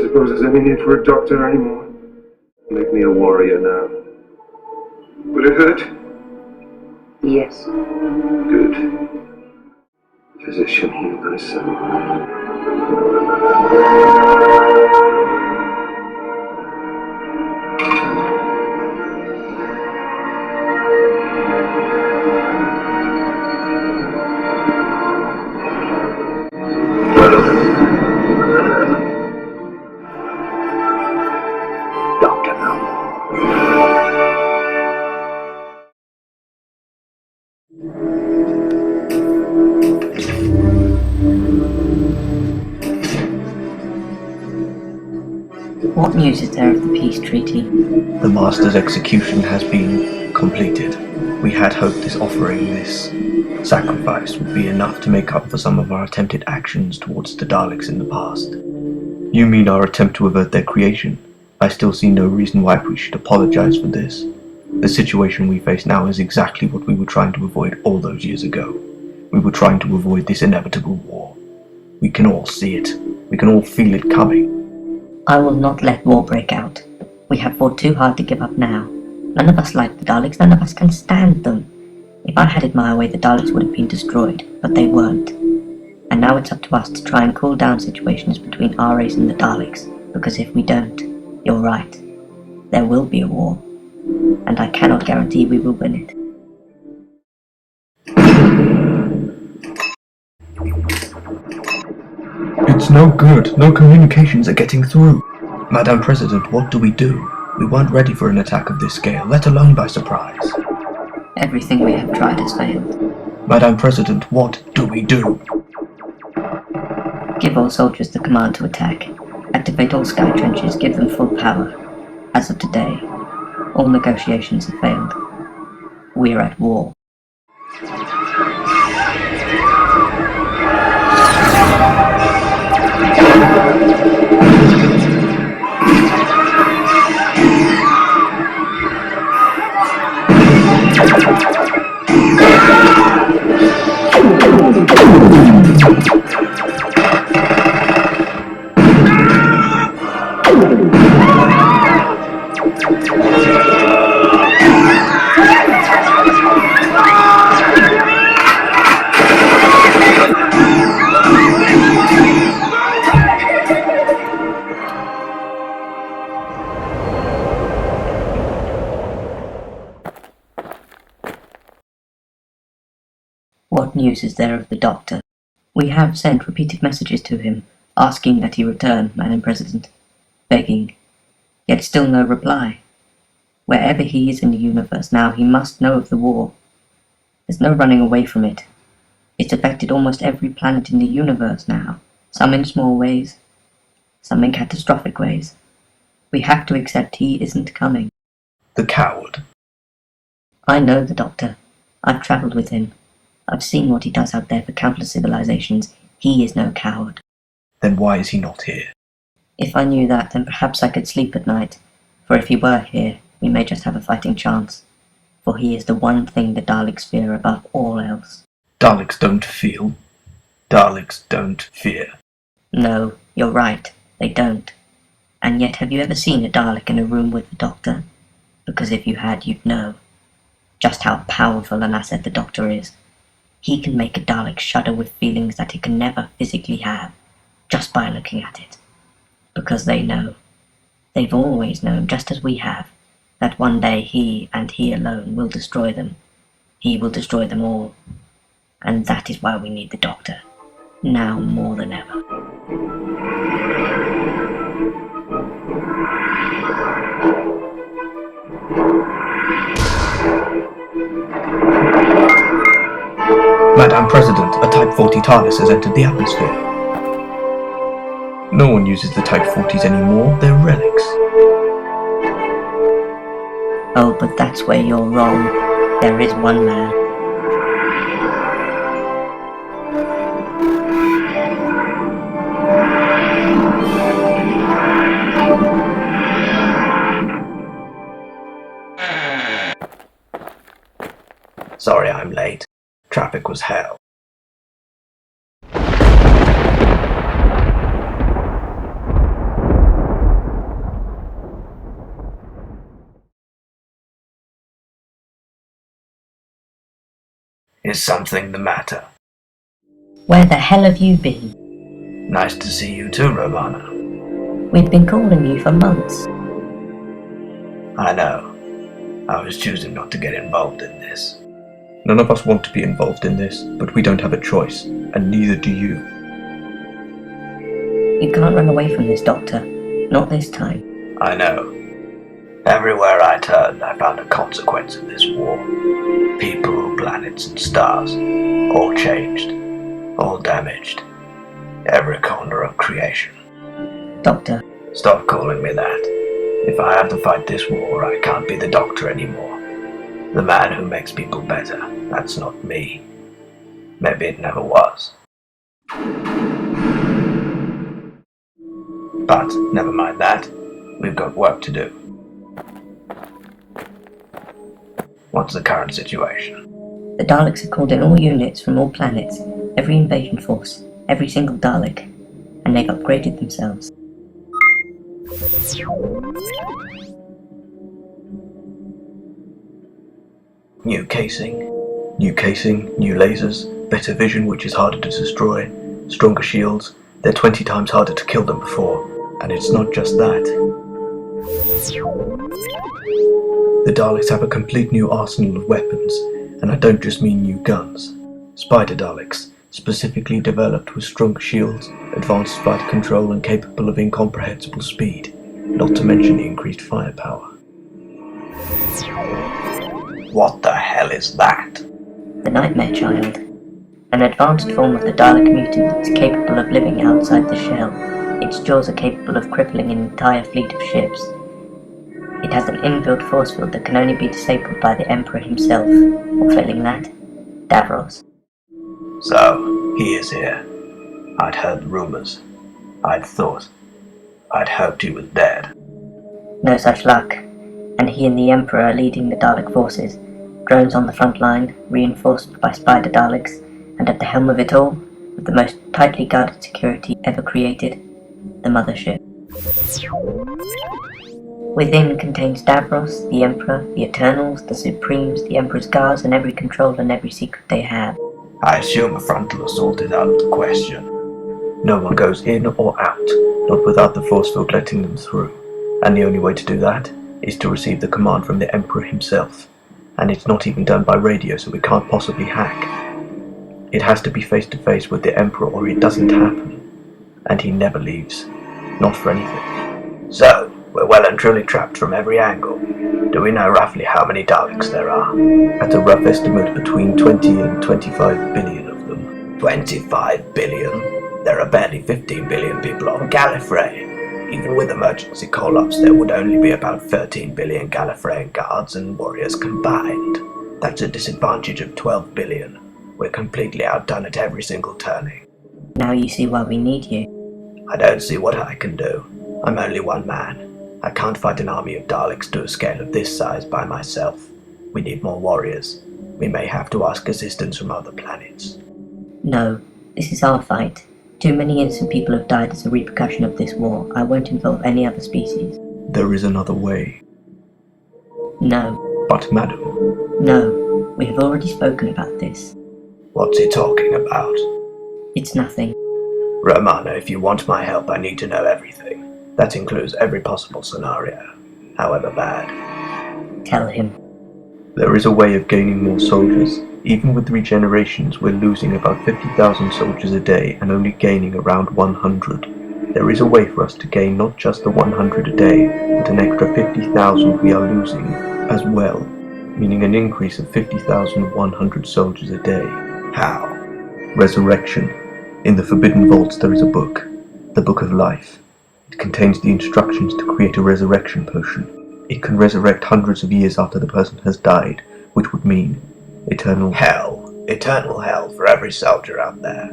suppose there's any need for a doctor anymore. Make me a warrior now. Will it hurt? Yes. Good. Physician, heal thy soul. Doctor no more. What news is there of the peace treaty? The Master's execution has been completed. We had hoped this offering, this sacrifice, would be enough to make up for some of our attempted actions towards the Daleks in the past. You mean our attempt to avert their creation? I still see no reason why we should apologize for this. The situation we face now is exactly what we were trying to avoid all those years ago. We were trying to avoid this inevitable war. We can all see it. We can all feel it coming. I will not let war break out. We have fought too hard to give up now. None of us like the Daleks, none of us can stand them. If I had it my way, the Daleks would have been destroyed, but they weren't. And now it's up to us to try and cool down situations between our race and the Daleks, because if we don't, you're right. There will be a war, and I cannot guarantee we will win it. It's no good. No communications are getting through. Madam President, what do? We weren't ready for an attack of this scale, let alone by surprise. Everything we have tried has failed. Madam President, what do? Give all soldiers the command to attack. Activate all sky trenches, give them full power. As of today, all negotiations have failed. We're at war. What news is there of the Doctor? We have sent repeated messages to him, asking that he return, Madam President, begging, yet still no reply. Wherever he is in the universe now, he must know of the war. There's no running away from it. It's affected almost every planet in the universe now, some in small ways, some in catastrophic ways. We have to accept he isn't coming. The coward. I know the Doctor. I've travelled with him. I've seen what he does out there for countless civilizations. He is no coward. Then why is he not here? If I knew that, then perhaps I could sleep at night. For if he were here, we may just have a fighting chance. For he is the one thing the Daleks fear above all else. Daleks don't feel. Daleks don't fear. No, you're right. They don't. And yet, have you ever seen a Dalek in a room with the Doctor? Because if you had, you'd know just how powerful an asset the Doctor is. He can make a Dalek shudder with feelings that he can never physically have, just by looking at it. Because they know. They've always known, just as we have, that one day he, and he alone, will destroy them. He will destroy them all. And that is why we need the Doctor. Now more than ever. Madam President, a Type 40 TARDIS has entered the atmosphere. No one uses the Type 40s anymore, they're relics. Oh, but that's where you're wrong. There is one man. Sorry I'm late. Traffic was hell. Is something the matter? Where the hell have you been? Nice to see you too, Romana. We've been calling you for months. I know. I was choosing not to get involved in this. None of us want to be involved in this, but we don't have a choice, and neither do you. You can't run away from this, Doctor. Not this time. I know. Everywhere I turned, I found a consequence of this war. People, planets, and stars. All changed. All damaged. Every corner of creation. Doctor, Stop calling me that. If I have to fight this war, I can't be the Doctor anymore. The man who makes people better. That's not me. Maybe it never was. But never mind that. We've got work to do. What's the current situation? the Daleks have called in all units from all planets, every invasion force, every single Dalek, and they've upgraded themselves. New casing, new lasers, better vision which is harder to destroy, stronger shields. They're 20 times harder to kill than before. And it's not just that. The Daleks have a complete new arsenal of weapons, and I don't just mean new guns. Spider Daleks, specifically developed with stronger shields, advanced flight control and capable of incomprehensible speed, not to mention the increased firepower. What the hell is that? The Nightmare Child, an advanced form of the Dalek mutant that's capable of living outside the shell. Its jaws are capable of crippling an entire fleet of ships. It has an inbuilt force field that can only be disabled by the Emperor himself, or failing that, Davros. So, he is here. I'd heard rumours. I'd hoped he was dead. No such luck, and he and the Emperor are leading the Dalek forces, drones on the front line, reinforced by Spider Daleks, and at the helm of it all, with the most tightly guarded security ever created, the Mothership. Within contains Davros, the Emperor, the Eternals, the Supremes, the Emperor's Guards, and every control and every secret they have. I assume a frontal assault is out of the question. No one goes in or out, not without the force field letting them through. And the only way to do that is to receive the command from the Emperor himself. And it's not even done by radio, so we can't possibly hack. It has to be face to face with the Emperor or it doesn't happen. And he never leaves. Not for anything. So, we're well and truly trapped from every angle. Do we know roughly how many Daleks there are? At a rough estimate, between 20 and 25 billion of them. 25 billion? There are barely 15 billion people on Gallifrey. Even with emergency call-ups, there would only be about 13 billion Gallifreyan guards and warriors combined. That's a disadvantage of 12 billion. We're completely outdone at every single turning. Now you see why we need you. I don't see what I can do. I'm only one man. I can't fight an army of Daleks to a scale of this size by myself. We need more warriors. We may have to ask assistance from other planets. No, this is our fight. Too many innocent people have died as a repercussion of this war. I won't involve any other species. There is another way. No, But madam, no, we have already spoken about this. what's he talking about? It's nothing. Romana, if you want my help, I need to know everything. That includes every possible scenario, however bad. Tell him. There is a way of gaining more soldiers. Even with regenerations, we're losing about 50,000 soldiers a day and only gaining around 100. There is a way for us to gain not just the 100 a day, but an extra 50,000 we are losing as well, meaning an increase of 50,100 soldiers a day. How? Resurrection. In the Forbidden Vaults there is a book, the Book of Life. It contains the instructions to create a resurrection potion. It can resurrect hundreds of years after the person has died, which would mean eternal hell. Eternal hell for every soldier out there.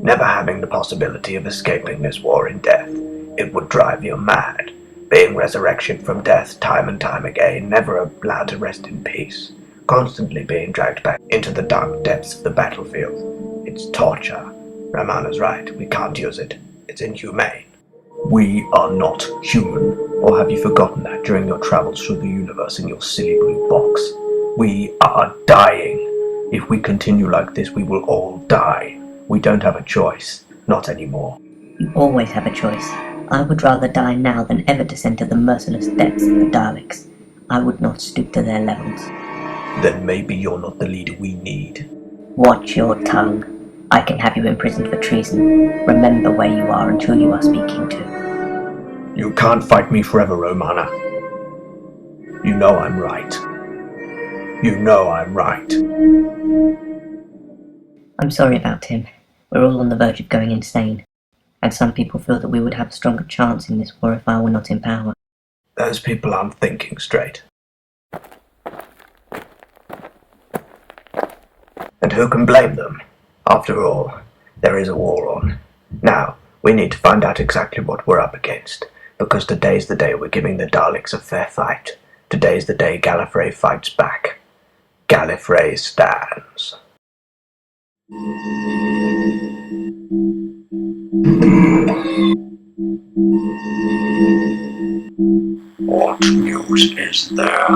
Never having the possibility of escaping this war in death. It would drive you mad. Being resurrection from death time and time again, never allowed to rest in peace. Constantly being dragged back into the dark depths of the battlefield. It's torture. Romana's right, we can't use it. It's inhumane. We are not human. Or have you forgotten that during your travels through the universe in your silly blue box? We are dying. If we continue like this, we will all die. We don't have a choice. Not anymore. You always have a choice. I would rather die now than ever descend to the merciless depths of the Daleks. I would not stoop to their levels. Then maybe you're not the leader we need. Watch your tongue. I can have you imprisoned for treason. Remember where you are and who you are speaking to. You can't fight me forever, Romana. You know I'm right. You know I'm right. I'm sorry about him. We're all on the verge of going insane. And some people feel that we would have a stronger chance in this war if I were not in power. Those people aren't thinking straight. And who can blame them? After all, there is a war on. Now, we need to find out exactly what we're up against, because today's the day we're giving the Daleks a fair fight. Today's the day Gallifrey fights back. Gallifrey stands. What news is there?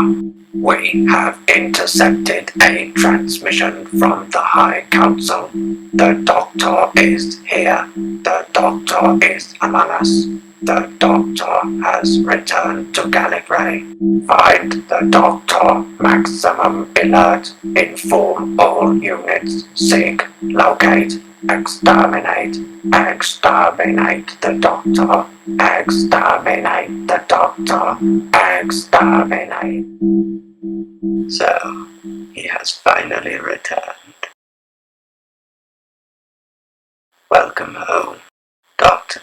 We have intercepted a transmission from the High Council. The Doctor is here. The Doctor is among us. The Doctor has returned to Gallifrey. Find the Doctor. Maximum alert. Inform all units. Seek, locate, exterminate. Exterminate the Doctor. Exterminate the Doctor. Exterminate. So, he has finally returned. Welcome home, Doctor.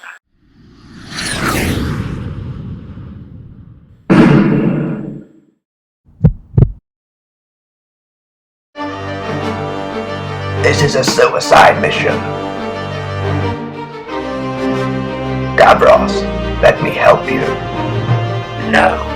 This is a suicide mission. Davros, let me help you. No.